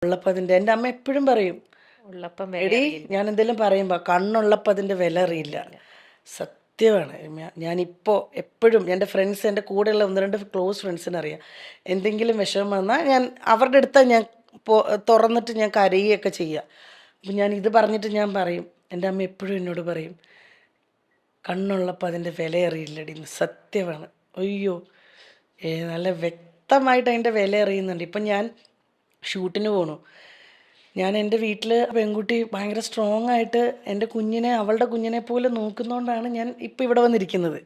ഉള്ളപ്പോൾ അതിൻ്റെ എൻ്റെ അമ്മ എപ്പോഴും പറയും, ഉള്ളപ്പം എടി ഞാൻ എന്തെങ്കിലും പറയുമ്പോൾ കണ്ണുള്ളപ്പോൾ അതിൻ്റെ വില അറിയില്ല. സത്യമാണ്. ഞാനിപ്പോൾ എപ്പോഴും എൻ്റെ ഫ്രണ്ട്സ്, എൻ്റെ കൂടെയുള്ള 1-2 ക്ലോസ് ഫ്രണ്ട്സിന് അറിയാം, എന്തെങ്കിലും വിഷമം വന്നാൽ ഞാൻ അവരുടെ അടുത്താണ് ഞാൻ തുറന്നിട്ട് ഞാൻ കരയുകയൊക്കെ ചെയ്യുക. അപ്പം ഞാൻ ഇത് പറഞ്ഞിട്ട് ഞാൻ പറയും, എൻ്റെ അമ്മ എപ്പോഴും എന്നോട് പറയും, കണ്ണുള്ളപ്പോൾ അതിൻ്റെ വില അറിയില്ലടി. സത്യമാണ്. അയ്യോ, നല്ല വ്യക്തമായിട്ട് അതിൻ്റെ വില അറിയുന്നുണ്ട്. ഇപ്പം ഞാൻ ഷൂട്ടിന് പോണു, ഞാൻ എൻ്റെ വീട്ടിൽ പെൺകുട്ടി ഭയങ്കര സ്ട്രോങ് ആയിട്ട് എൻ്റെ കുഞ്ഞിനെ, അവളുടെ കുഞ്ഞിനെ പോലെ നോക്കുന്നതുകൊണ്ടാണ് ഞാൻ ഇപ്പോൾ ഇവിടെ വന്നിരിക്കുന്നത്.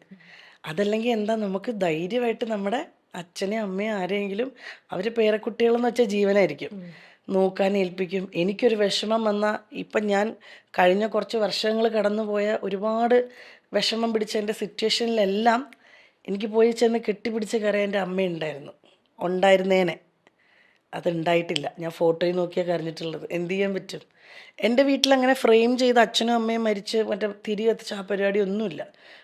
അതല്ലെങ്കിൽ എന്താ, നമുക്ക് ധൈര്യമായിട്ട് നമ്മുടെ അച്ഛനെയും അമ്മയും ആരെങ്കിലും, അവർ പേരക്കുട്ടികളെന്ന് വെച്ചാൽ ജീവനായിരിക്കും, നോക്കാൻ ഏൽപ്പിക്കും. എനിക്കൊരു വിഷമം വന്നാൽ, ഇപ്പം ഞാൻ കഴിഞ്ഞ കുറച്ച് വർഷങ്ങൾ കടന്നുപോയ ഒരുപാട് വിഷമം പിടിച്ച എൻ്റെ സിറ്റുവേഷനിലെല്ലാം എനിക്ക് പോയി ചെന്ന് കെട്ടിപ്പിടിച്ച് കരയാൻ എൻ്റെ അമ്മയുണ്ടായിരുന്നു, ഉണ്ടായിരുന്നേനെ. അതുണ്ടായിട്ടില്ല. ഞാൻ ഫോട്ടോയിൽ നോക്കിയാൽ കരഞ്ഞിട്ടുള്ളത്. എന്ത് ചെയ്യാൻ പറ്റും? എൻ്റെ വീട്ടിലങ്ങനെ ഫ്രെയിം ചെയ്ത് അച്ഛനും അമ്മയും മരിച്ച് മറ്റേ തിരി കത്തിച്ച ആ പരിപാടി ഒന്നുമില്ല.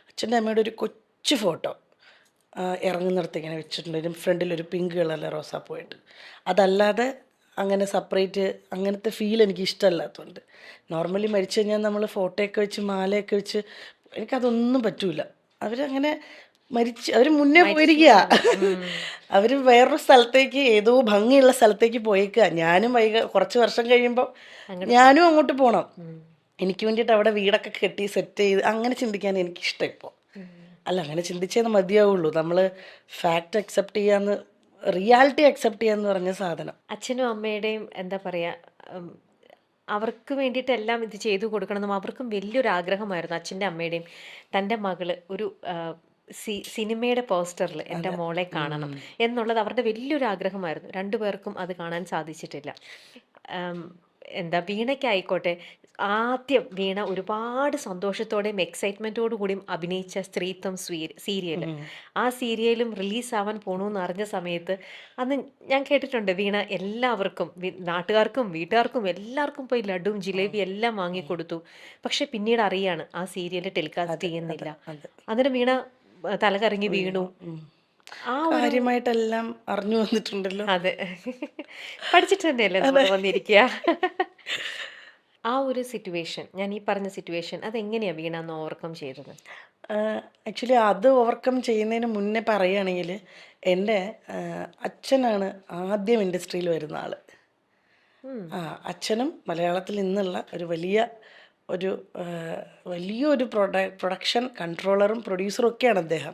അച്ഛൻ്റെ അമ്മയുടെ ഒരു കൊച്ചു ഫോട്ടോ ഇറങ്ങുന്നിടത്ത് ഇങ്ങനെ വെച്ചിട്ടുണ്ട്, ഒരു ഫ്രണ്ടിലൊരു പിങ്ക് കളറിലെ റോസാപ്പൂവായിട്ട്. അതല്ലാതെ അങ്ങനെ സെപ്പറേറ്റ് അങ്ങനത്തെ ഫീൽ എനിക്ക് ഇഷ്ടമല്ലാത്തതുകൊണ്ട്. നോർമലി മരിച്ചു കഴിഞ്ഞാൽ നമ്മൾ ഫോട്ടോയൊക്കെ വെച്ച് മാലയൊക്കെ വെച്ച്, എനിക്കതൊന്നും പറ്റൂല. അവരങ്ങനെ അവർ മുന്നേ പോയിരിക്കുക. അവർ വേറൊരു സ്ഥലത്തേക്ക്, ഏതോ ഭംഗിയുള്ള സ്ഥലത്തേക്ക് പോയേക്കുക. ഞാനും കുറച്ച് വർഷം കഴിയുമ്പോൾ ഞാനും അങ്ങോട്ട് പോകണം. എനിക്ക് വേണ്ടിയിട്ട് അവിടെ വീടൊക്കെ കെട്ടി സെറ്റ് ചെയ്ത് അങ്ങനെ ചിന്തിക്കാൻ എനിക്കിഷ്ടം ഇപ്പോൾ. അല്ല, അങ്ങനെ ചിന്തിച്ചേ മതിയാവുള്ളൂ. നമ്മൾ ഫാക്റ്റ് അക്സെപ്റ്റ് ചെയ്യാന്ന്, റിയാലിറ്റി അക്സെപ്റ്റ് ചെയ്യാന്ന് പറഞ്ഞ സാധനം. അച്ഛനും അമ്മയുടെയും എന്താ പറയുക, അവർക്ക് വേണ്ടിയിട്ടെല്ലാം ഇത് ചെയ്തു കൊടുക്കണമെന്നും അവർക്കും വലിയൊരു ആഗ്രഹമായിരുന്നു. അച്ഛൻ്റെ അമ്മയുടെയും തൻ്റെ മകള് ഒരു സിനിമയുടെ പോസ്റ്ററിൽ എൻ്റെ മോളെ കാണണം എന്നുള്ളത് അവരുടെ വലിയൊരു ആഗ്രഹമായിരുന്നു. രണ്ടുപേർക്കും അത് കാണാൻ സാധിച്ചിട്ടില്ല. എന്താ, വീണയ്ക്കായിക്കോട്ടെ, ആദ്യം വീണ ഒരുപാട് സന്തോഷത്തോടെയും എക്സൈറ്റ്മെൻറ്റോടു കൂടിയും അഭിനയിച്ച സ്ത്രീത്വം സീരിയൽ, ആ സീരിയലും റിലീസാവാൻ പോണൂന്ന് അറിഞ്ഞ സമയത്ത് അന്ന് ഞാൻ കേട്ടിട്ടുണ്ട്, വീണ എല്ലാവർക്കും, നാട്ടുകാർക്കും വീട്ടുകാർക്കും എല്ലാവർക്കും പോയി ലഡുവും ജിലേബി എല്ലാം വാങ്ങിക്കൊടുത്തു. പക്ഷെ പിന്നീട് അറിയാണ് ആ സീരിയൽ ടെലികാസ്റ്റ് ചെയ്യുന്നില്ല. അന്നേരം വീണ തലകറങ്ങി വീണു. ആ കാര്യമായിട്ടെല്ലാം അറിഞ്ഞു വന്നിട്ടുണ്ടല്ലോ. അതെ, പഠിച്ചിട്ട് തന്നെയല്ലേ നമ്മൾ വന്നിരിക്കുക. ആ ഒരു സിറ്റുവേഷൻ, ഞാൻ ഈ പറഞ്ഞ സിറ്റുവേഷൻ, അതെങ്ങനെയാണ് വീണ ഒന്ന് ഓവർകം ചെയ്തത്? ആക്ച്വലി അത് ഓവർകം ചെയ്യുന്നതിന് മുന്നേ പറയുകയാണെങ്കിൽ, എൻ്റെ അച്ഛനാണ് ആദ്യം ഇൻഡസ്ട്രിയിൽ വരുന്ന ആൾ. അച്ഛനും മലയാളത്തിൽ നിന്നുള്ള ഒരു ഒരു വലിയൊരു പ്രൊഡക്ഷൻ കൺട്രോളറും പ്രൊഡ്യൂസറും ഒക്കെയാണ് അദ്ദേഹം.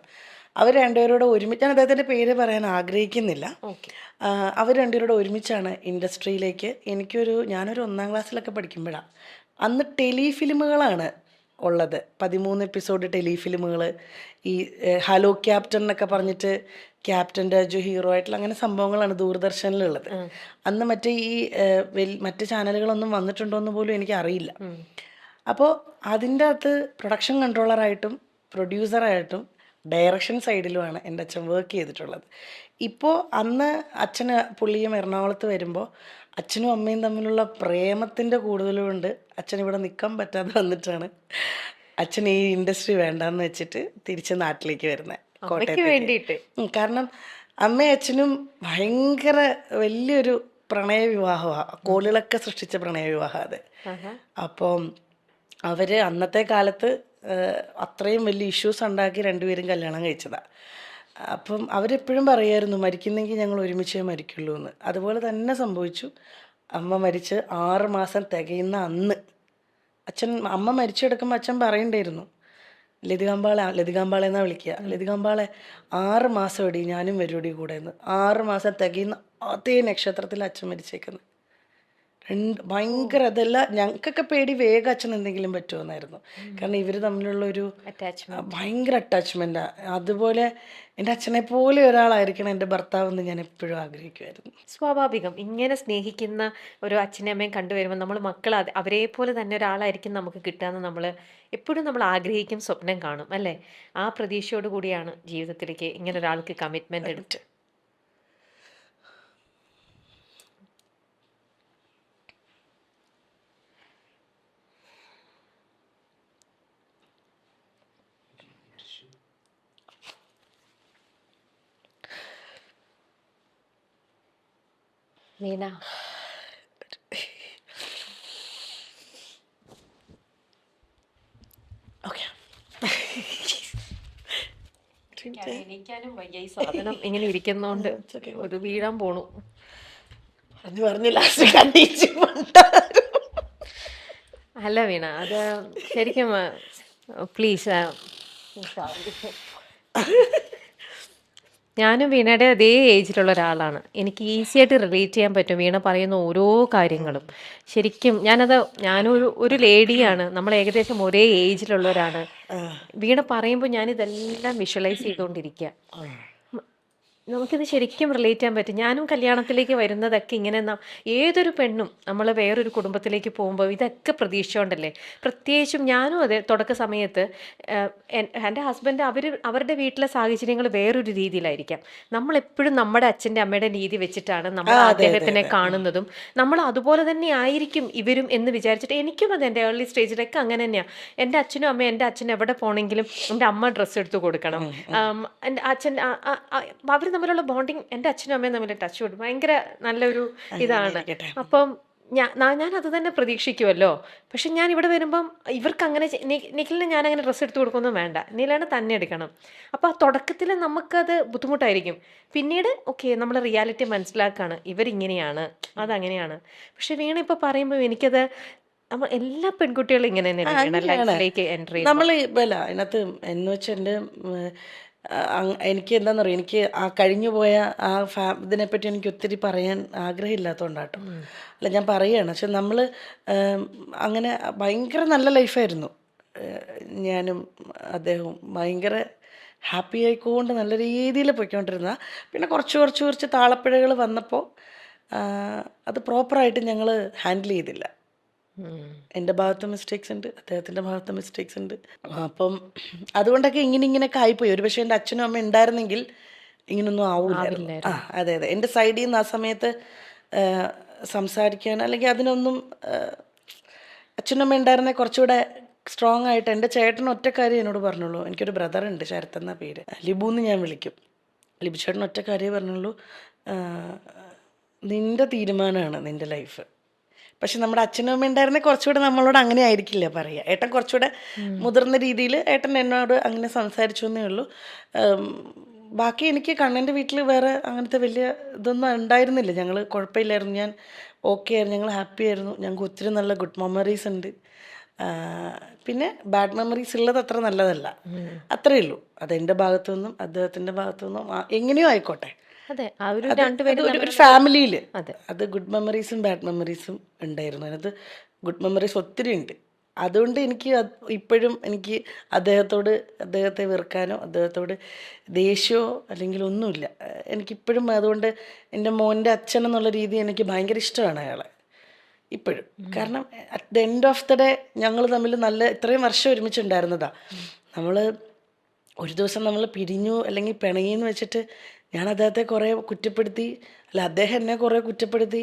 അവർ രണ്ടുപേരോട് ഒരുമിച്ച്, ഞാൻ അദ്ദേഹത്തിൻ്റെ പേര് പറയാൻ ആഗ്രഹിക്കുന്നില്ല, അവർ രണ്ടുപേരോട് ഒരുമിച്ചാണ് ഇൻഡസ്ട്രിയിലേക്ക്. ഞാനൊരു 1-ാം ക്ലാസ്സിലൊക്കെ പഠിക്കുമ്പോഴാണ്. അന്ന് ടെലിഫിലിമുകളാണ് ഉള്ളത്, 13 എപ്പിസോഡ് ടെലിഫിലിമുകൾ. ഈ ഹലോ ക്യാപ്റ്റൻ എന്നൊക്കെ പറഞ്ഞിട്ട് ക്യാപ്റ്റൻ രാജു ഹീറോ ആയിട്ടുള്ള അങ്ങനെ സംഭവങ്ങളാണ് ദൂരദർശനിലുള്ളത്. അന്ന് മറ്റേ മറ്റ് ചാനലുകളൊന്നും വന്നിട്ടുണ്ടോ എന്ന് പോലും എനിക്ക് അറിയില്ല. അപ്പോൾ അതിൻ്റെ അകത്ത് പ്രൊഡക്ഷൻ കൺട്രോളറായിട്ടും പ്രൊഡ്യൂസറായിട്ടും ഡയറക്ഷൻ സൈഡിലുമാണ് എൻ്റെ അച്ഛൻ വർക്ക് ചെയ്തിട്ടുള്ളത്. ഇപ്പോൾ അന്ന് പുള്ളിയും എറണാകുളത്ത് വരുമ്പോൾ അച്ഛനും അമ്മയും തമ്മിലുള്ള പ്രേമത്തിൻ്റെ കൂടുതലുകൊണ്ട് അച്ഛൻ ഇവിടെ നിൽക്കാൻ പറ്റാതെ വന്നിട്ടാണ് അച്ഛൻ ഈ ഇൻഡസ്ട്രി വേണ്ടാന്ന് വെച്ചിട്ട് തിരിച്ച് നാട്ടിലേക്ക് വരുന്നത്, കോട്ടയത്തേക്ക്. കാരണം അമ്മയും അച്ഛനും ഭയങ്കര വലിയൊരു പ്രണയവിവാഹമാണ്, കോളിളൊക്കെ സൃഷ്ടിച്ച പ്രണയവിവാഹം അത്. അപ്പം അവർ അന്നത്തെ കാലത്ത് അത്രയും വലിയ ഇഷ്യൂസ് ഉണ്ടാക്കി രണ്ടുപേരും കല്യാണം കഴിച്ചതാണ്. അപ്പം അവരെപ്പോഴും പറയുമായിരുന്നു, മരിക്കുന്നെങ്കിൽ ഞങ്ങൾ ഒരുമിച്ചേ മരിക്കുള്ളൂ എന്ന്. അതുപോലെ തന്നെ സംഭവിച്ചു. അമ്മ മരിച്ച് 6 മാസം തികയുന്ന അന്ന് അമ്മ മരിച്ചെടുക്കുമ്പോൾ അച്ഛൻ പറയണ്ടായിരുന്നു, ലതികാമ്പാളെന്നാണ് വിളിക്കുക, ലതികാമ്പാളെ 6 മാസം എടി ഞാനും വരുവടി കൂടെ എന്ന്. 6 മാസം തികയുന്ന അതേ നക്ഷത്രത്തിൽ അച്ഛൻ മരിച്ചേക്കുന്നത്. ഭയങ്കര, അതല്ല ഞങ്ങൾക്കൊക്കെ പേടി വേഗം അച്ഛൻ എന്തെങ്കിലും പറ്റുമെന്നായിരുന്നു. കാരണം ഇവർ തമ്മിലുള്ള ഒരു ഭയങ്കര അറ്റാച്ച്മെൻറ്റാണ്. അതുപോലെ എൻ്റെ അച്ഛനെ പോലെ ഒരാളായിരിക്കണം എൻ്റെ ഭർത്താവെന്ന് ഞാൻ എപ്പോഴും ആഗ്രഹിക്കുമായിരുന്നു. സ്വാഭാവികം, ഇങ്ങനെ സ്നേഹിക്കുന്ന ഒരു അച്ഛനെ അമ്മയും കണ്ടുവരുമ്പോൾ നമ്മൾ മക്കൾ അവരെ പോലെ തന്നെ ഒരാളായിരിക്കും നമുക്ക് കിട്ടുകയെന്ന് നമ്മൾ എപ്പോഴും നമ്മൾ ആഗ്രഹിക്കും, സ്വപ്നം കാണും അല്ലേ? ആ പ്രതീക്ഷയോട് കൂടിയാണ് ജീവിതത്തിലേക്ക് ഇങ്ങനെ ഒരാൾക്ക് കമ്മിറ്റ്മെന്റ് എടുത്ത്. വീണ, എനിക്കാനും വയ്യ ഈ സാധനം ഇങ്ങനെ ഇരിക്കുന്നോണ്ട് ഒരു വീഴാൻ പോണു. പറഞ്ഞു ലാസ്റ്റ് കണ്ടീച്ച് അല്ല വീണ, അത് ശരിക്കും പ്ലീസ്, ഞാനും വീണയുടെ അതേ ഏജിലുള്ള ഒരാളാണ്. എനിക്ക് ഈസി ആയിട്ട് റിലേറ്റ് ചെയ്യാൻ പറ്റും വീണ പറയുന്ന ഓരോ കാര്യങ്ങളും. ശരിക്കും ഞാനും ഒരു ലേഡിയാണ്, നമ്മൾ ഏകദേശം ഒരേ ഏജിലുള്ളവരാണ്. വീണ പറയുമ്പോൾ ഞാനിതെല്ലാം വിഷ്വലൈസ് ചെയ്തുകൊണ്ടിരിക്കുക. നമുക്കിത് ശരിക്കും റിലേറ്റ് ചെയ്യാൻ പറ്റും. ഞാനും കല്യാണത്തിലേക്ക് വരുന്നതൊക്കെ ഇങ്ങനെ ഏതൊരു പെണ്ണും നമ്മൾ വേറൊരു കുടുംബത്തിലേക്ക് പോകുമ്പോൾ ഇതൊക്കെ പ്രതീക്ഷിച്ചുകൊണ്ടല്ലേ. പ്രത്യേകിച്ചും ഞാനും അതെ, തുടക്ക സമയത്ത് എൻ്റെ ഹസ്ബൻഡ് അവരുടെ വീട്ടിലെ സാഹചര്യങ്ങൾ വേറൊരു രീതിയിലായിരിക്കാം. നമ്മളെപ്പോഴും നമ്മുടെ അച്ഛൻ്റെ അമ്മയുടെ രീതി വെച്ചിട്ടാണ് നമ്മൾ അദ്ദേഹത്തിനെ കാണുന്നതും. നമ്മൾ അതുപോലെ തന്നെ ആയിരിക്കും ഇവരും എന്ന് വിചാരിച്ചിട്ട് എനിക്കും അത് എൻ്റെ ഏർലി സ്റ്റേജിലൊക്കെ അങ്ങനെ തന്നെയാണ്. എൻ്റെ അച്ഛനും അമ്മയും, എൻ്റെ അച്ഛൻ എവിടെ പോകണമെങ്കിലും എൻ്റെ അമ്മ ഡ്രസ്സ് എടുത്ത് കൊടുക്കണം. എൻ്റെ അച്ഛൻ അവർ തമ്മിലുള്ള ബോണ്ടിങ്, എൻ്റെ അച്ഛനും അമ്മയും തമ്മിൽ ടച്ച് വിടും, ഭയങ്കര നല്ലൊരു ഇതാണ്. അപ്പം ഞാൻ അത് തന്നെ പ്രതീക്ഷിക്കുമല്ലോ. പക്ഷെ ഞാൻ ഇവിടെ വരുമ്പം ഇവർക്ക് അങ്ങനെ നിഖിലിന് ഞാൻ അങ്ങനെ ഡ്രസ്സ് എടുത്ത് കൊടുക്കൊന്നും വേണ്ട, നീലാണ് തന്നെ എടുക്കണം. അപ്പോൾ ആ തുടക്കത്തിൽ നമുക്കത് ബുദ്ധിമുട്ടായിരിക്കും. പിന്നീട് ഓക്കെ, നമ്മൾ റിയാലിറ്റി മനസ്സിലാക്കുകയാണ്, ഇവരിങ്ങനെയാണ്, അതങ്ങനെയാണ്. പക്ഷെ വീണ ഇപ്പോൾ പറയുമ്പോൾ എനിക്കത് നമ്മൾ എല്ലാ പെൺകുട്ടികളും ഇങ്ങനെ തന്നെയാണ് ലൈഫിലേക്ക് എൻ്റർ ചെയ്യും. നമ്മൾ അതിനകത്ത് എന്ന് വെച്ചാൽ എൻ്റെ എനിക്ക് എന്താണെന്ന് പറയുക, എനിക്ക് ആ കഴിഞ്ഞു പോയ ആ ഇതിനെപ്പറ്റി എനിക്ക് ഒത്തിരി പറയാൻ ആഗ്രഹമില്ലാത്തതുകൊണ്ടാട്ടോ. അല്ല, ഞാൻ പറയുകയാണ്. പക്ഷെ നമ്മൾ അങ്ങനെ ഭയങ്കര നല്ല ലൈഫായിരുന്നു. ഞാനും അദ്ദേഹവും ഭയങ്കര ഹാപ്പി ആയിക്കൊണ്ട് നല്ല രീതിയിൽ പോയിക്കൊണ്ടിരുന്ന. പിന്നെ കുറച്ച് താളപ്പിഴകൾ വന്നപ്പോൾ അത് പ്രോപ്പറായിട്ട് ഞങ്ങൾ ഹാൻഡിൽ ചെയ്തില്ല. എൻ്റെ ഭാഗത്ത് മിസ്റ്റേക്സ് ഉണ്ട്, അദ്ദേഹത്തിൻ്റെ ഭാഗത്ത് മിസ്റ്റേക്സ് ഉണ്ട്. അപ്പം അതുകൊണ്ടൊക്കെ ഇങ്ങനെയൊക്കെ ആയിപ്പോയി. ഒരു പക്ഷേ എൻ്റെ അച്ഛനും അമ്മ ഉണ്ടായിരുന്നെങ്കിൽ ഇങ്ങനൊന്നും ആവില്ലായിരുന്നു. അതെ. എൻ്റെ സൈഡിൽ നിന്ന് ആ സമയത്ത് സംസാരിക്കാൻ അല്ലെങ്കിൽ അതിനൊന്നും അച്ഛനും അമ്മ ഉണ്ടായിരുന്നെ കുറച്ചുകൂടെ സ്ട്രോങ് ആയിട്ട്. എൻ്റെ ചേട്ടൻ ഒറ്റ കാര്യം എന്നോട് പറഞ്ഞുള്ളൂ. എനിക്കൊരു ബ്രദറുണ്ട്, ശരത്ത് എന്ന പേര്, ലിബു എന്ന് ഞാൻ വിളിക്കും. ലിബു ചേട്ടൻ ഒറ്റ കാര്യമേ പറഞ്ഞുള്ളൂ, നിൻ്റെ തീരുമാനമാണ് നിൻ്റെ ലൈഫ്. പക്ഷെ നമ്മുടെ അച്ഛനും അമ്മ ഉണ്ടായിരുന്നെ കുറച്ചുകൂടെ നമ്മളോട് അങ്ങനെ ആയിരിക്കില്ല പറയുക. ഏട്ടൻ കുറച്ചുകൂടെ മുതിർന്ന രീതിയിൽ ഏട്ടൻ എന്നോട് അങ്ങനെ സംസാരിച്ചു എന്നേ ഉള്ളൂ. ബാക്കി എനിക്ക് കണ്ണൻ്റെ വീട്ടിൽ വേറെ അങ്ങനത്തെ വലിയ ഇതൊന്നും ഉണ്ടായിരുന്നില്ല. ഞങ്ങൾ കുഴപ്പമില്ലായിരുന്നു, ഞാൻ ഓക്കെ ആയിരുന്നു, ഞങ്ങൾ ഹാപ്പി ആയിരുന്നു. ഞങ്ങൾക്ക് ഒത്തിരി നല്ല ഗുഡ് മെമ്മറീസ് ഉണ്ട്. പിന്നെ ബാഡ് മെമ്മറീസ് ഉള്ളത് അത്ര നല്ലതല്ല, അത്രയേ ഉള്ളൂ. അതെൻ്റെ ഭാഗത്തു നിന്നും അദ്ദേഹത്തിൻ്റെ ഭാഗത്തു നിന്നും എങ്ങനെയോ ആയിക്കോട്ടെ. അതെ, ഒരു ഫാമിലിയിൽ അത് ഗുഡ് മെമ്മറീസും ബാഡ് മെമ്മറീസും ഉണ്ടായിരുന്നു. അതിനകത്ത് ഗുഡ് മെമ്മറീസ് ഒത്തിരി ഉണ്ട്. അതുകൊണ്ട് എനിക്ക് ഇപ്പോഴും എനിക്ക് അദ്ദേഹത്തെ വെറുക്കാനോ അദ്ദേഹത്തോട് ദേഷ്യമോ അല്ലെങ്കിൽ ഒന്നുമില്ല. എനിക്കിപ്പോഴും അതുകൊണ്ട് എൻ്റെ മോൻ്റെ അച്ഛൻ എന്നുള്ള രീതി എനിക്ക് ഭയങ്കര ഇഷ്ടമാണ് അയാളെ ഇപ്പോഴും. കാരണം at the end of the day ഞങ്ങൾ തമ്മിൽ ഇത്രയും വർഷം ഒരുമിച്ചുണ്ടായിരുന്നതാണ്. നമ്മൾ ഒരു ദിവസം നമ്മൾ പിരിഞ്ഞു അല്ലെങ്കിൽ പിണങ്ങിയെന്ന് വെച്ചിട്ട് ഞാൻ അദ്ദേഹത്തെ കുറേ കുറ്റപ്പെടുത്തി, അല്ല അദ്ദേഹം എന്നെ കുറേ കുറ്റപ്പെടുത്തി.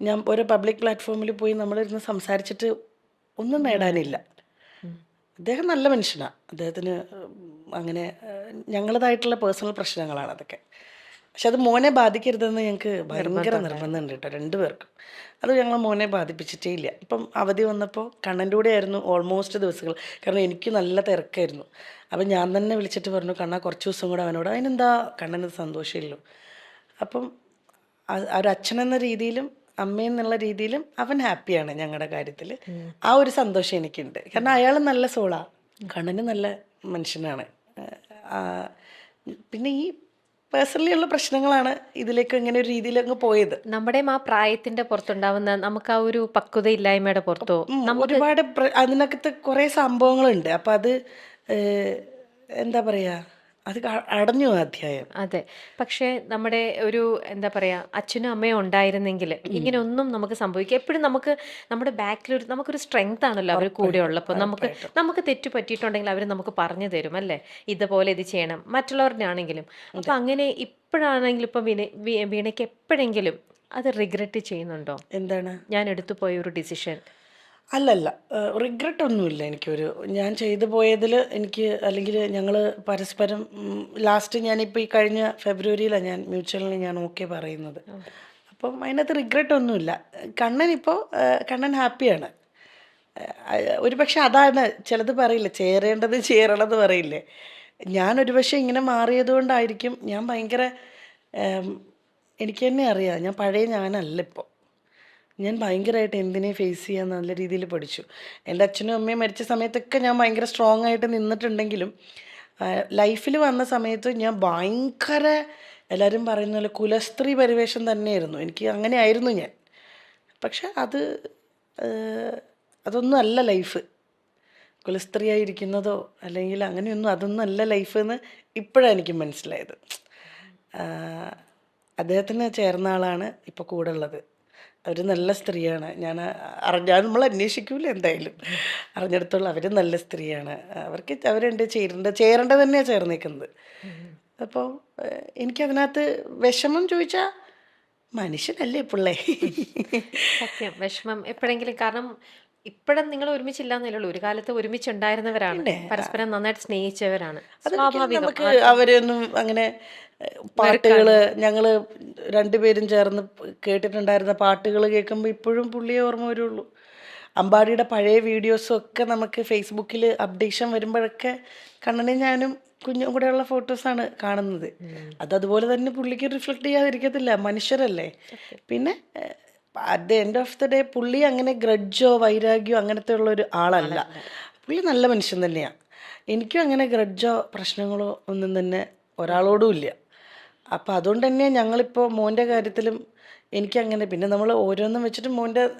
ഞാൻ ഓരോ പബ്ലിക് പ്ലാറ്റ്ഫോമിൽ പോയി നമ്മളിരുന്ന് സംസാരിച്ചിട്ട് ഒന്നും നേടാനില്ല. അദ്ദേഹം നല്ല മനുഷ്യനാണ്. അദ്ദേഹത്തിന് അങ്ങനെ ഞങ്ങളതായിട്ടുള്ള പേഴ്സണൽ പ്രശ്നങ്ങളാണ് അതൊക്കെ. പക്ഷെ അത് മോനെ ബാധിക്കരുതെന്ന് ഞങ്ങൾക്ക് ഭയങ്കര നിർബന്ധമുണ്ട് കേട്ടോ, രണ്ടുപേർക്കും. അത് ഞങ്ങൾ മോനെ ബാധിപ്പിച്ചിട്ടേ ഇല്ല. ഇപ്പം അവധി വന്നപ്പോൾ കണ്ണൻ്റെ കൂടെ ആയിരുന്നു ഓൾമോസ്റ്റ് ദിവസങ്ങൾ. കാരണം എനിക്ക് നല്ല തിരക്കായിരുന്നു. അപ്പം ഞാൻ തന്നെ വിളിച്ചിട്ട് പറഞ്ഞു, കണ്ണ കുറച്ച് ദിവസം കൂടെ അവനോട്. അതിനെന്താ, കണ്ണന് സന്തോഷമില്ലല്ലോ. അപ്പം ഒരു അച്ഛനെന്ന രീതിയിലും അമ്മയെന്നുള്ള രീതിയിലും അവൻ ഹാപ്പിയാണ് ഞങ്ങളുടെ കാര്യത്തിൽ. ആ ഒരു സന്തോഷം എനിക്കുണ്ട്. കാരണം അയാൾ നല്ല സോളാണ്, കണ്ണന് നല്ല മനുഷ്യനാണ്. പിന്നെ ഈ പേഴ്സണലി ഉള്ള പ്രശ്നങ്ങളാണ് ഇതിലേക്ക് ഇങ്ങനെ ഒരു രീതിയിൽ അങ്ങ് പോയത്. നമ്മുടെ ആ പ്രായത്തിന്റെ പുറത്തുണ്ടാവുന്ന നമുക്ക് ആ ഒരു പക്വതയില്ലായ്മയുടെ പുറത്തോ ഒരുപാട് അതിനകത്ത് കുറേ സംഭവങ്ങളുണ്ട്. അപ്പം അത് എന്താ പറയുക, അത് അടഞ്ഞു അധ്യായം. അതെ, പക്ഷേ നമ്മുടെ ഒരു എന്താ പറയാ, അച്ഛനും അമ്മയും ഉണ്ടായിരുന്നെങ്കിൽ ഇങ്ങനെ ഒന്നും നമുക്ക് സംഭവിക്കുക. എപ്പോഴും നമ്മുടെ ബാക്കിൽ നമുക്കൊരു സ്ട്രെങ്ത് ആണല്ലോ അവർ കൂടെ ഉള്ളപ്പോൾ. നമുക്ക് തെറ്റ് പറ്റിയിട്ടുണ്ടെങ്കിൽ അവർ നമുക്ക് പറഞ്ഞു തരും, അല്ലേ, ഇതുപോലെ ഇത് ചെയ്യണം, മറ്റുള്ളവരുടെ ആണെങ്കിലും. അപ്പം അങ്ങനെ ഇപ്പോഴാണെങ്കിലും ഇപ്പം വീണയ്ക്ക് എപ്പോഴെങ്കിലും അത് റിഗ്രറ്റ് ചെയ്യുന്നുണ്ടോ? എന്താണ് ഞാൻ എടുത്തു പോയ ഒരു ഡിസിഷൻ? അല്ലല്ല, റിഗ്രറ്റ് ഒന്നുമില്ല. ഞാൻ ചെയ്തു പോയതിൽ എനിക്ക്, അല്ലെങ്കിൽ ഞങ്ങൾ പരസ്പരം ലാസ്റ്റ് ഞാനിപ്പോൾ ഈ കഴിഞ്ഞ ഫെബ്രുവരിയിലാണ് ഞാൻ മ്യൂച്വലിന് ഞാൻ ഓക്കെ പറയുന്നത്. അപ്പം അതിനകത്ത് റിഗ്രറ്റ് ഒന്നുമില്ല. കണ്ണൻ ഹാപ്പിയാണ്. ഒരു പക്ഷെ അതാണ് ചിലത് പറയില്ലേ, ചേരേണ്ടത് ചേരണമെന്ന് പറയില്ലേ. ഞാനൊരു പക്ഷേ ഇങ്ങനെ മാറിയത് കൊണ്ടായിരിക്കും ഞാൻ ഭയങ്കര എനിക്ക് തന്നെ അറിയാം ഞാൻ പഴയ ഞാനല്ല ഇപ്പോൾ. ഞാൻ ഭയങ്കരമായിട്ട് എന്തിനെ ഫേസ് ചെയ്യാൻ നല്ല രീതിയിൽ പഠിച്ചു. എൻ്റെ അച്ഛനും അമ്മയും മരിച്ച സമയത്തൊക്കെ ഞാൻ ഭയങ്കര സ്ട്രോങ് ആയിട്ട് നിന്നിട്ടുണ്ടെങ്കിലും ലൈഫിൽ വന്ന സമയത്ത് ഞാൻ ഭയങ്കര എല്ലാവരും പറയുന്ന പോലെ കുലസ്ത്രീ പരിവേഷം തന്നെയായിരുന്നു. എനിക്ക് അങ്ങനെ ആയിരുന്നു ഞാൻ. പക്ഷെ അതൊന്നും അല്ല ലൈഫ്. കുലസ്ത്രീയായിരിക്കുന്നതോ അല്ലെങ്കിൽ അങ്ങനെയൊന്നും അതൊന്നും അല്ല ലൈഫ് എന്ന് ഇപ്പോഴാണ് എനിക്ക് മനസ്സിലായത്. അദ്ദേഹത്തിന് ചേർന്ന ആളാണ് ഇപ്പോൾ കൂടെ ഉള്ളത്. അവർ നല്ല സ്ത്രീയാണ്. ഞാൻ നമ്മൾ അന്വേഷിക്കൂല എന്തായാലും. അറിഞ്ഞിടത്തോളം അവർ നല്ല സ്ത്രീയാണ്. അവർക്ക് അവരുണ്ട് ചേരേണ്ട തന്നെയാണ് ചേർന്നേക്കുന്നത്. അപ്പോൾ എനിക്കതിനകത്ത് വിഷമം ചോദിച്ചാൽ മനുഷ്യനല്ലേ പിള്ളേ. സത്യം വിഷമം എപ്പോഴെങ്കിലും, കാരണം ഇപ്പോഴും നിങ്ങൾ ഒരുമിച്ചില്ലാന്നല്ലേ ഉള്ളൂ, ഒരു കാലത്ത് ഒരുമിച്ചുണ്ടായിരുന്നവരാണ്, പിന്നെ പരസ്പരം നന്നായിട്ട് സ്നേഹിച്ചവരാണ്. അതൊരിക്കലും സ്വാഭാവികം നമുക്ക് അവരെയൊന്നും അങ്ങനെ പാട്ടുകൾ ഞങ്ങൾ രണ്ടുപേരും ചേർന്ന് കേട്ടിട്ടുണ്ടായിരുന്ന പാട്ടുകൾ കേൾക്കുമ്പോൾ ഇപ്പോഴും പുള്ളിയെ ഓർമ്മ വരുള്ളൂ. അമ്പാടിയുടെ പഴയ വീഡിയോസും ഒക്കെ നമുക്ക് ഫേസ്ബുക്കിൽ അപ്ഡേഷൻ വരുമ്പോഴൊക്കെ കണ്ണനും ഞാനും കുഞ്ഞും കൂടെയുള്ള ഫോട്ടോസാണ് കാണുന്നത്. അതുപോലെ തന്നെ പുള്ളിക്ക് റിഫ്ലക്റ്റ് ചെയ്യാതിരിക്കത്തില്ല, മനുഷ്യരല്ലേ. പിന്നെ at the end of the day പുള്ളി അങ്ങനെ ഗ്രഡ്ജോ വൈരാഗ്യോ അങ്ങനത്തെ ഉള്ള ഒരു ആളല്ല. പുള്ളി നല്ല മനുഷ്യൻ തന്നെയാണ്. എനിക്കും അങ്ങനെ ഗ്രഡ്ജോ പ്രശ്നങ്ങളോ ഒന്നും തന്നെ ഒരാളോടും ഇല്ല. അപ്പോൾ അതുകൊണ്ട് തന്നെ ഞങ്ങളിപ്പോൾ മോൻ്റെ കാര്യത്തിലും എനിക്കങ്ങനെ പിന്നെ നമ്മൾ ഓരോന്നും വെച്ചിട്ട്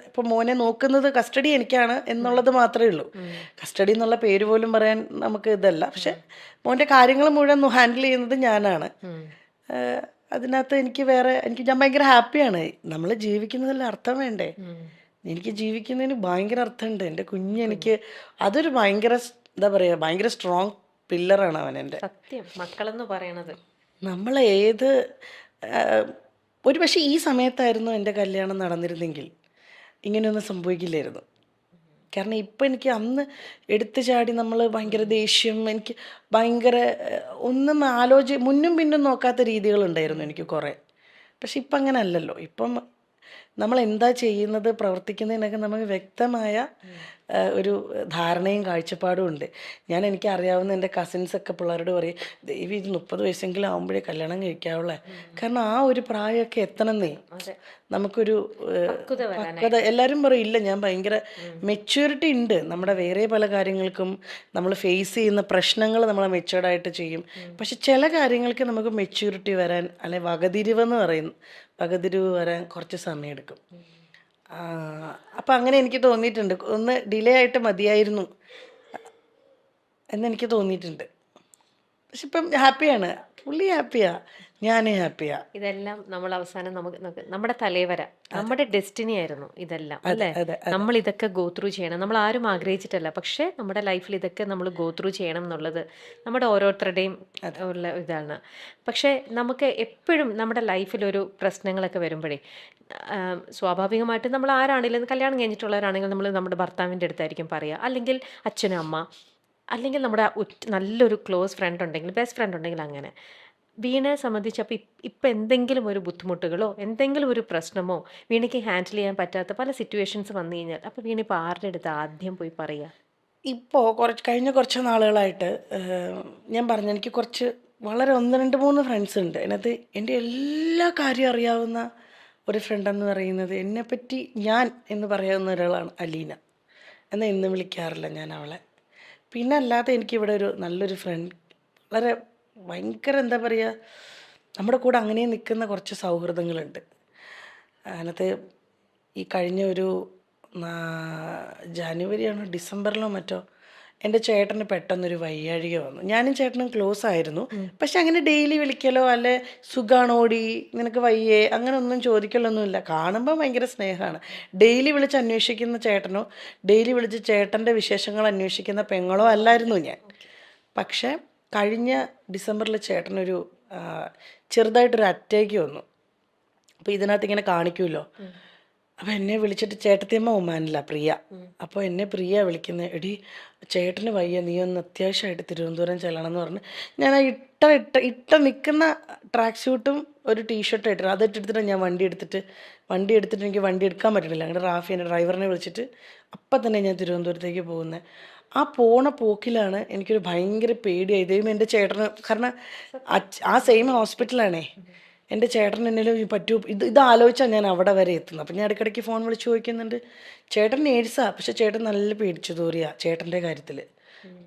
ഇപ്പോൾ മോനെ നോക്കുന്നത് കസ്റ്റഡി എനിക്കാണ് എന്നുള്ളത് മാത്രമേ ഉള്ളൂ. കസ്റ്റഡി എന്നുള്ള പേര് പോലും പറയാൻ നമുക്ക് ഇതല്ല. പക്ഷെ മോൻ്റെ കാര്യങ്ങൾ മുഴുവൻ ഹാൻഡിൽ ചെയ്യുന്നത് ഞാനാണ്. അതിനകത്ത് ഞാൻ ഭയങ്കര ഹാപ്പിയാണ്. നമ്മൾ ജീവിക്കുന്നതിൽ അർത്ഥം വേണ്ടേ? എനിക്ക് ജീവിക്കുന്നതിന് ഭയങ്കര അർത്ഥമുണ്ട്. എൻ്റെ കുഞ്ഞെനിക്ക് അതൊരു ഭയങ്കര എന്താ പറയുക ഭയങ്കര സ്ട്രോങ് പില്ലറാണ് അവൻ എൻ്റെ. സത്യം മക്കളെന്ന് പറയണത്. നമ്മൾ ഒരു പക്ഷേ ഈ സമയത്തായിരുന്നു എൻ്റെ കല്യാണം നടന്നിരുന്നെങ്കിൽ ഇങ്ങനെയൊന്നും സംഭവിക്കില്ലായിരുന്നു. കാരണം ഇപ്പം എനിക്ക് അന്ന് എടുത്തു ചാടി നമ്മൾ ഭയങ്കര ദേഷ്യം, എനിക്ക് ഭയങ്കര ഒന്നും മുന്നും പിന്നും നോക്കാത്ത രീതികളുണ്ടായിരുന്നു എനിക്ക് കുറേ. പക്ഷെ ഇപ്പം അങ്ങനെ അല്ലല്ലോ. ഇപ്പം നമ്മൾ എന്താ ചെയ്യുന്നത് പ്രവർത്തിക്കുന്നതിനൊക്കെ നമുക്ക് വ്യക്തമായ ഒരു ധാരണയും കാഴ്ചപ്പാടും ഉണ്ട്. എനിക്ക് അറിയാവുന്ന എൻ്റെ കസിൻസൊക്കെ പിള്ളേരോട് പറയും, ദേവി ഇത് 30 വയസ്സെങ്കിലും ആകുമ്പോഴേ കല്യാണം കഴിക്കാവുള്ളേ. കാരണം ആ ഒരു പ്രായമൊക്കെ എത്തണമെന്നേ നമുക്കൊരു പക്വത. എല്ലാവരും പറയും ഇല്ല ഞാൻ ഭയങ്കര മെച്യൂരിറ്റി ഉണ്ട്, നമ്മുടെ വേറെ പല കാര്യങ്ങൾക്കും നമ്മൾ ഫേസ് ചെയ്യുന്ന പ്രശ്നങ്ങൾ നമ്മൾ മെച്യൂർഡായിട്ട് ചെയ്യും. പക്ഷെ ചില കാര്യങ്ങൾക്ക് നമുക്ക് മെച്യൂരിറ്റി വരാൻ അല്ലെ വകതിരിവ് വരാൻ കുറച്ച് സമയമെടുക്കും. അപ്പം അങ്ങനെ എനിക്ക് തോന്നിയിട്ടുണ്ട്. ഒന്ന് ഡിലേ ആയിട്ട് മതിയായിരുന്നു എന്നെനിക്ക് തോന്നിയിട്ടുണ്ട്. പക്ഷെ ഇപ്പം ഹാപ്പിയാണ്, പുള്ളി ഹാപ്പിയാ, ഞാൻ ഹാപ്പിയാ. ഇതെല്ലാം നമ്മൾ അവസാനം നമ്മുടെ തലവര, നമ്മുടെ ഡെസ്റ്റിനി ആയിരുന്നു ഇതെല്ലാം അല്ലേ. നമ്മൾ ഇതൊക്കെ ഗോ ത്രൂ ചെയ്യണം, നമ്മൾ ആരും ആഗ്രഹിച്ചിട്ടല്ല, പക്ഷെ നമ്മുടെ ലൈഫിൽ ഇതൊക്കെ നമ്മൾ ഗോ ത്രൂ ചെയ്യണം എന്നുള്ളത് നമ്മുടെ ഓരോരുത്തരുടെയും ഉള്ള ഇതാണ്. പക്ഷെ നമുക്ക് എപ്പോഴും നമ്മുടെ ലൈഫിലൊരു പ്രശ്നങ്ങളൊക്കെ വരുമ്പോഴേ സ്വാഭാവികമായിട്ട് നമ്മൾ ആരാണെങ്കിലും കല്യാണം കഴിഞ്ഞിട്ടുള്ളവരാണെങ്കിൽ നമ്മൾ നമ്മുടെ ഭർത്താവിൻ്റെ അടുത്തായിരിക്കും പറയുക, അല്ലെങ്കിൽ അച്ഛനും അമ്മ, അല്ലെങ്കിൽ നമ്മുടെ നല്ലൊരു ക്ലോസ് ഫ്രണ്ട് ഉണ്ടെങ്കിൽ, ബെസ്റ്റ് ഫ്രണ്ട് ഉണ്ടെങ്കിൽ. അങ്ങനെ വീണയെ സംബന്ധിച്ച് അപ്പോൾ ഇപ്പം എന്തെങ്കിലും ഒരു ബുദ്ധിമുട്ടുകളോ എന്തെങ്കിലും ഒരു പ്രശ്നമോ വീണയ്ക്ക് ഹാൻഡിൽ ചെയ്യാൻ പറ്റാത്ത പല സിറ്റുവേഷൻസ് വന്നു കഴിഞ്ഞാൽ അപ്പോൾ വീണ ഇപ്പോൾ ആരുടെ അടുത്ത് ആദ്യം പോയി പറയുക? ഇപ്പോൾ കഴിഞ്ഞ കുറച്ച് നാളുകളായിട്ട് ഞാൻ പറഞ്ഞു എനിക്ക് കുറച്ച് വളരെ 1, 2, 3 ഫ്രണ്ട്സ് ഉണ്ട്. അതിനകത്ത് എൻ്റെ എല്ലാ കാര്യം അറിയാവുന്ന ഒരു ഫ്രണ്ടെന്ന് പറയുന്നത് എന്നെപ്പറ്റി ഞാൻ എന്ന് പറയാവുന്ന ഒരാളാണ് അലീന. എന്നാൽ ഇന്ന് വിളിക്കാറില്ല ഞാൻ അവളെ. പിന്നെ അല്ലാതെ എനിക്കിവിടെ ഒരു നല്ലൊരു ഫ്രണ്ട്, വളരെ ഭയങ്കര എന്താ പറയുക നമ്മുടെ കൂടെ അങ്ങനെ നിൽക്കുന്ന കുറച്ച് സൗഹൃദങ്ങളുണ്ട്. അതിനകത്ത് ഈ കഴിഞ്ഞ ഒരു ജനുവരിയാണോ ഡിസംബറിലോ മറ്റോ എൻ്റെ ചേട്ടന് പെട്ടെന്നൊരു വയ്യാഴിക വന്നു. ഞാനും ചേട്ടനും ക്ലോസ് ആയിരുന്നു. പക്ഷെ അങ്ങനെ ഡെയിലി വിളിക്കലോ അല്ലെ സുഖാണോടി നിനക്ക് വയ്യേ അങ്ങനെ ഒന്നും ചോദിക്കലൊന്നുമില്ല. കാണുമ്പോൾ ഭയങ്കര സ്നേഹമാണ്. ഡെയിലി വിളിച്ച് അന്വേഷിക്കുന്ന ചേട്ടനോ ഡെയിലി വിളിച്ച് ചേട്ടൻ്റെ വിശേഷങ്ങൾ അന്വേഷിക്കുന്ന പെങ്ങളോ അല്ലായിരുന്നു ഞാൻ. പക്ഷെ കഴിഞ്ഞ ഡിസംബറിൽ ചേട്ടനൊരു ചെറുതായിട്ടൊരു അറ്റാക്ക് വന്നു. അപ്പോൾ ഇതിനകത്ത് ഇങ്ങനെ കാണിക്കുമല്ലോ, അപ്പോൾ എന്നെ വിളിച്ചിട്ട് ചേട്ടത്തിയമ്മ ഒമാനില്ല പ്രിയ. അപ്പോൾ എന്നെ പ്രിയ വിളിക്കുന്നത്, എടി ചേട്ടന് വയ്യ, നീ ഒന്ന് അത്യാവശ്യമായിട്ട് തിരുവനന്തപുരം ചെല്ലണം എന്ന് പറഞ്ഞ് ഞാൻ ആ ഇട്ട നിൽക്കുന്ന ട്രാക്ക് സ്യൂട്ടും ഒരു ടീഷർട്ടും ഇട്ടിട്ട് അതിട്ടെടുത്തിട്ട് ഞാൻ വണ്ടി എടുത്തിട്ട് എനിക്ക് വണ്ടി എടുക്കാൻ പറ്റണില്ല. അങ്ങനെ റാഫി എൻ്റെ ഡ്രൈവറിനെ വിളിച്ചിട്ട് അപ്പം തന്നെ ഞാൻ തിരുവനന്തപുരത്തേക്ക് പോകുന്നത്. ആ പോണ പോക്കിലാണ് എനിക്കൊരു ഭയങ്കര പേടിയായി. ദൈവം എൻ്റെ ചേട്ടന്, കാരണം ആ സെയിം ഹോസ്പിറ്റലാണേ. എൻ്റെ ചേട്ടൻ എന്തെങ്കിലും പറ്റുമോ, ഇത് ആലോചിച്ചാൽ ഞാൻ അവിടെ വരെ എത്തുന്നത്. അപ്പം ഞാൻ ഇടയ്ക്കിടയ്ക്ക് ഫോൺ വിളിച്ച് ചോദിക്കുന്നുണ്ട്. ചേട്ടൻ നേഴ്സാ, പക്ഷെ ചേട്ടൻ നല്ല പേടിച്ചു തോറിയാ ചേട്ടൻ്റെ കാര്യത്തിൽ.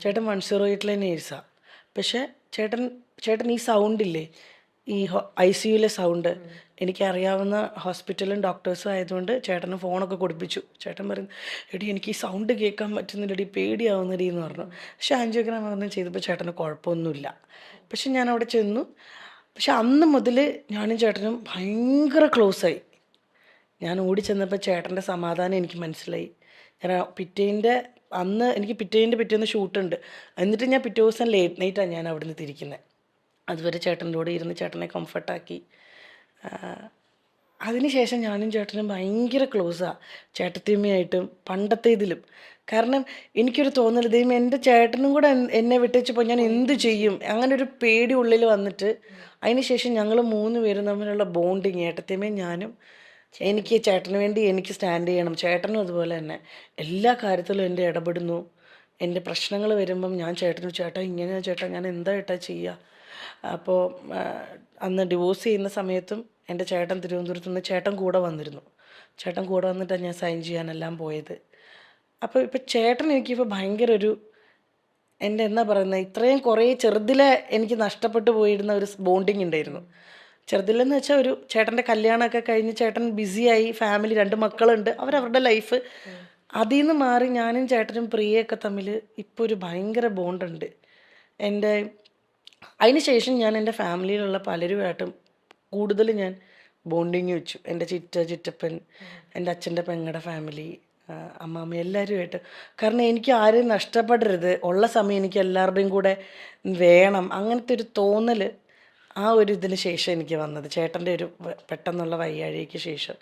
ചേട്ടൻ 108 നേഴ്സാ. പക്ഷെ ചേട്ടൻ ഈ സൗണ്ടില്ലേ, ഈ ICUയിലെ സൗണ്ട് എനിക്കറിയാവുന്ന ഹോസ്പിറ്റലും ഡോക്ടേഴ്സും ആയതുകൊണ്ട് ചേട്ടന് ഫോണൊക്കെ കൊടുപ്പിച്ചു. ചേട്ടൻ പറഞ്ഞു, എടി എനിക്ക് ഈ സൗണ്ട് കേൾക്കാൻ പറ്റുന്നില്ലടി, പേടിയാവുന്നടി എന്ന് പറഞ്ഞു. പക്ഷെ ആൻജിയോഗ്രാം ഒന്നും ചെയ്തപ്പോൾ ചേട്ടന് കുഴപ്പമൊന്നുമില്ല. പക്ഷെ ഞാൻ അവിടെ ചെന്നു. പക്ഷെ അന്ന് മുതൽ ഞാനും ചേട്ടനും ഭയങ്കര ക്ലോസായി. ഞാൻ ഓടി ചെന്നപ്പോൾ ചേട്ടൻ്റെ സമാധാനം എനിക്ക് മനസ്സിലായി. ഞാൻ എനിക്ക് പിറ്റേന്ന് ഷൂട്ടുണ്ട്. എന്നിട്ട് ഞാൻ പിറ്റേ ദിവസം ലേറ്റ് നൈറ്റാണ് ഞാൻ അവിടെ നിന്ന് തിരിക്കുന്നത്. അതുവരെ ചേട്ടൻ്റെ കൂടെ ഇരുന്ന് ചേട്ടനെ കംഫർട്ടാക്കി. അതിനുശേഷം ഞാനും ചേട്ടനും ഭയങ്കര ക്ലോസാണ്, ചേട്ടത്തിയമ്മയായിട്ടും പണ്ടത്തെ ഇതിലും. കാരണം എനിക്കൊരു തോന്നൽ, ദൈവം എൻ്റെ ചേട്ടനും കൂടെ എന്നെ വിട്ടേച്ചപ്പോൾ ഞാൻ എന്ത് ചെയ്യും, അങ്ങനെ ഒരു പേടി ഉള്ളിൽ വന്നിട്ട് അതിനുശേഷം ഞങ്ങൾ 3 പേരും തമ്മിലുള്ള ബോണ്ടിങ്, ഏട്ടത്തിയമ്മയും ഞാനും, എനിക്ക് ചേട്ടന് വേണ്ടി എനിക്ക് സ്റ്റാൻഡ് ചെയ്യണം, ചേട്ടനും അതുപോലെ തന്നെ എല്ലാ കാര്യത്തിലും എൻ്റെ ഇടപെടുന്നു. എൻ്റെ പ്രശ്നങ്ങൾ വരുമ്പം ഞാൻ ചേട്ടാ ഇങ്ങനെയാ ചേട്ടാ, ഞാൻ എന്താ ചെയ്യുക. അപ്പോൾ അന്ന് ഡിവോഴ്സ് ചെയ്യുന്ന സമയത്തും എൻ്റെ ചേട്ടൻ തിരുവനന്തപുരത്ത് നിന്ന് ചേട്ടൻ കൂടെ വന്നിട്ടാണ് ഞാൻ സൈൻ ചെയ്യാനെല്ലാം പോയത്. അപ്പോൾ ഇപ്പോൾ ചേട്ടൻ എനിക്കിപ്പോൾ ഭയങ്കര ഒരു, എൻ്റെ എന്താ പറയുന്നത്, ഇത്രയും കുറേ ചെറുതിലെ എനിക്ക് നഷ്ടപ്പെട്ടു പോയിരുന്ന ഒരു ബോണ്ടിങ് ഉണ്ടായിരുന്നു. ചെറുതിലെന്ന് വെച്ചാൽ ഒരു ചേട്ടൻ്റെ കല്യാണമൊക്കെ കഴിഞ്ഞ് ചേട്ടൻ ബിസിയായി, ഫാമിലി 2 മക്കളുണ്ട്, അവരവരുടെ ലൈഫ്. അതിൽ നിന്ന് മാറി ഞാനും ചേട്ടനും പ്രിയയൊക്കെ തമ്മിൽ ഇപ്പോൾ ഒരു ഭയങ്കര ബോണ്ടുണ്ട്. അതിന് ശേഷം ഞാൻ എൻ്റെ ഫാമിലിയിലുള്ള പലരുമായിട്ടും കൂടുതൽ ഞാൻ ബോണ്ടിങ് വെച്ചു. എൻ്റെ ചിറ്റപ്പൻ, എൻ്റെ അച്ഛൻ്റെ പെങ്ങളുടെ ഫാമിലി, അമ്മാമ്മ, എല്ലാവരുമായിട്ട്. കാരണം എനിക്ക് ആരെയും നഷ്ടപ്പെടരുത്, ഉള്ള സമയം എനിക്ക് എല്ലാവരുടെയും കൂടെ വേണം, അങ്ങനത്തെ ഒരു തോന്നൽ ആ ഒരു ഇതിന് ശേഷം എനിക്ക് വന്നത്, ചേട്ടൻ്റെ ഒരു പെട്ടെന്നുള്ള വയ്യാഴികയ്ക്ക് ശേഷം.